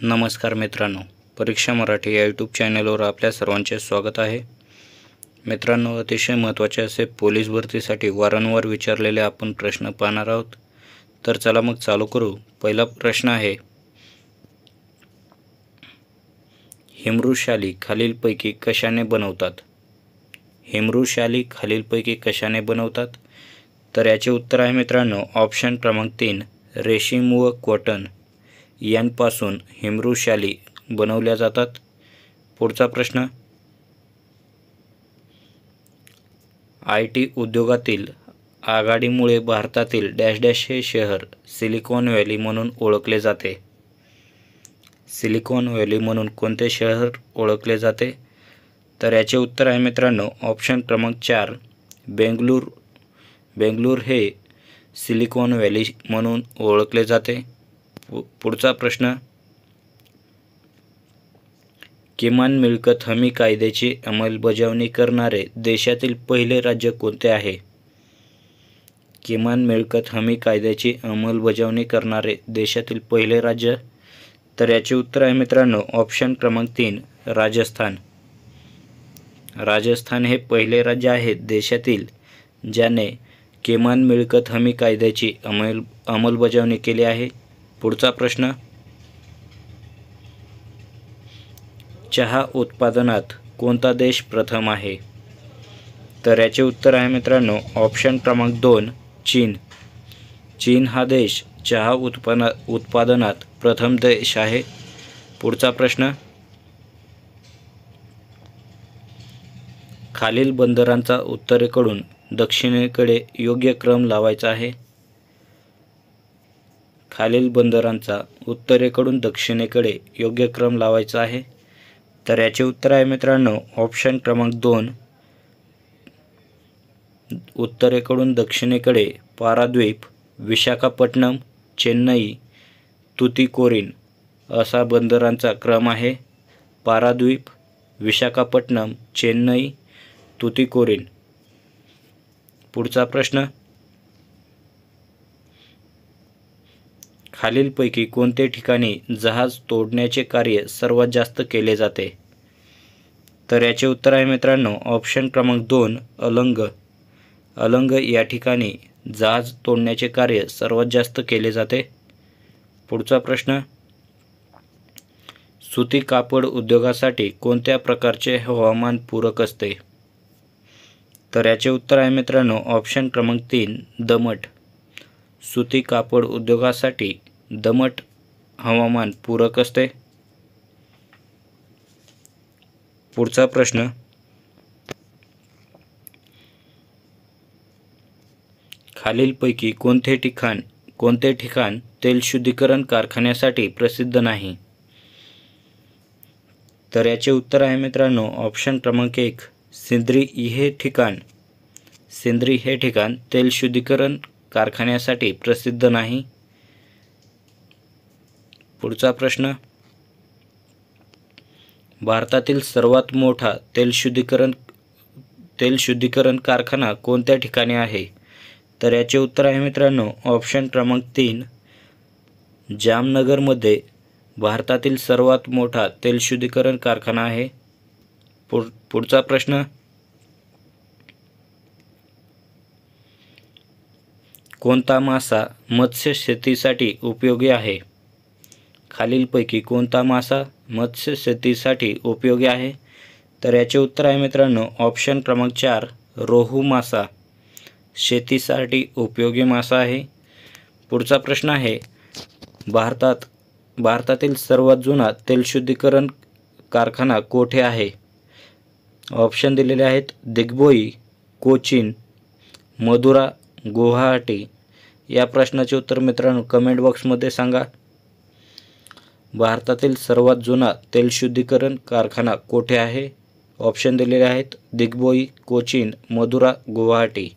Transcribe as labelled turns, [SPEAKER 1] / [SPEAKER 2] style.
[SPEAKER 1] नमस्कार मित्रांनो, परीक्षा मराठी या यूट्यूब चॅनलवर आपल्या सर्वांचे स्वागत आहे। मित्रांनो, अतिशय महत्त्वाचे असे पोलीस भरतीसाठी वारंवार विचारलेले आपण प्रश्न पाहणार आहोत। तर चला मग चालू करू। पहिला प्रश्न आहे, हिमवृक्षशाली खालीलपैकी कशाने बनवतात? हिमवृक्षशाली खालीलपैकी कशाने बनवतात? तर याचे उत्तर आहे मित्रांनो ऑप्शन क्रमांक 3 रेशीम व कॉटन यांपासून हिमवृक्षशाली बनवल्या जातात। पुढचा प्रश्न, IT उद्योगातील आघाडीमुळे भारतातील डॅश डॅश हे शहर सिलिकॉन व्हॅली म्हणून ओळखले जाते। सिलिकॉन व्हॅली म्हणून कोणते शहर ओळखले जाते? तर याचे उत्तर आहे मित्रांनो ऑप्शन क्रमांक 4 बेंगळूर। बेंगळूर हे सिलिकॉन व्हॅली म्हणून ओळखले जाते। पुढचा प्रश्न, किमान मिळकत हमी कायद्याची अंमलबजावणी करणारे देशातील पहिले राज्य कोणते आहे? किमान मिळकत हमी कायद्याची अंमलबजावणी करणारे देशातील पहिले राज्य? तर याचे उत्तर आहे मित्रांनो ऑप्शन क्रमांक 3 राजस्थान। राजस्थान हे पहिले राज्य आहे देशातील ज्याने किमान मिळकत हमी कायद्याची अंमलबजावणी केली आहे। पुढचा प्रश्न, चहा उत्पादनात कोणता देश प्रथम आहे? तर याचे उत्तर आहे मित्रांनो ऑप्शन क्रमांक 2 चीन। चीन हा देश चहा उत्पादनात प्रथम देश आहे। पुढचा प्रश्न, खालील बंदरांचा उत्तरेकडून दक्षिणेकडे योग्य क्रम लावायचा आहे। खालील बंदरांचा उत्तरेकडून दक्षिणेकडे योग्य क्रम लावायचा आहे। तर याचे उत्तर आहे मित्रांनो ऑप्शन क्रमांक 2 उत्तरेकडून दक्षिणेकडे पाराद्वीप, विशाखापट्टणम, चेन्नई, तुतीकोरीन असा बंदरांचा क्रम आहे। पाराद्वीप, विशाखापट्टणम, चेन्नई, तुतीकोरीन। पुढचा प्रश्न, खालीलपैकी कोणते ठिकाणी जहाज तोडण्याचे कार्य सर्वात जास्त केले जाते? तर याचे उत्तर आहे मित्रांनो ऑप्शन क्रमांक 2 अलंग। अलंग या ठिकाणी जहाज तोडण्याचे कार्य सर्वात जास्त केले जाते। पुढचा प्रश्न, सुती कापड उद्योगासाठी कोणत्या प्रकारचे हवामान पूरक असते? तर याचे उत्तर आहे मित्रांनो ऑप्शन क्रमांक 3 दमट। सुती कापड उद्योगासाठी दमट हवामान पूरक असते। पुढचा प्रश्न, खालीलपैकी कोणते ठिकाण तेल शुद्धीकरण कारखान्यासाठी प्रसिद्ध नाही? तर याचे उत्तर आहे मित्रांनो ऑप्शन क्रमांक 1 सिंद्री हे ठिकाण तेल शुद्धीकरण कारखान्यासाठी प्रसिद्ध नाही। पुढचा प्रश्न, भारतातील सर्वात मोठा तेल शुद्धीकरण कारखाना कोणत्या ठिकाणी आहे? तर याचे उत्तर आहे मित्रांनो ऑप्शन क्रमांक 3 जामनगरमध्ये भारतातील सर्वात मोठा तेल शुद्धीकरण कारखाना आहे। पुढचा प्रश्न, कोणता मासा मत्स्य शेतीसाठी उपयोगी आहे? खालीलपैकी कोणता मासा मत्स्य शेतीसाठी उपयोगी आहे? तर याचे उत्तर आहे मित्रांनो ऑप्शन क्रमांक 4 रोहू मासा शेतीसाठी उपयोगी मासा आहे। पुढचा प्रश्न आहे, भारतातील सर्वात जुना तेल शुद्धीकरण कारखाना कोठे आहे? ऑप्शन दिलेले आहेत दिग्बोई, कोचीन, मदुरा, गुवाहाटी। या प्रश्नाचे उत्तर मित्रांनो कमेंट बॉक्समध्ये सांगा। भारतातील सर्वात जुना तेल शुद्धीकरण कारखाना कोठे आहे? ऑप्शन दिलेले आहेत दिग्बोई, कोचीन, मदुरा, गुवाहाटी।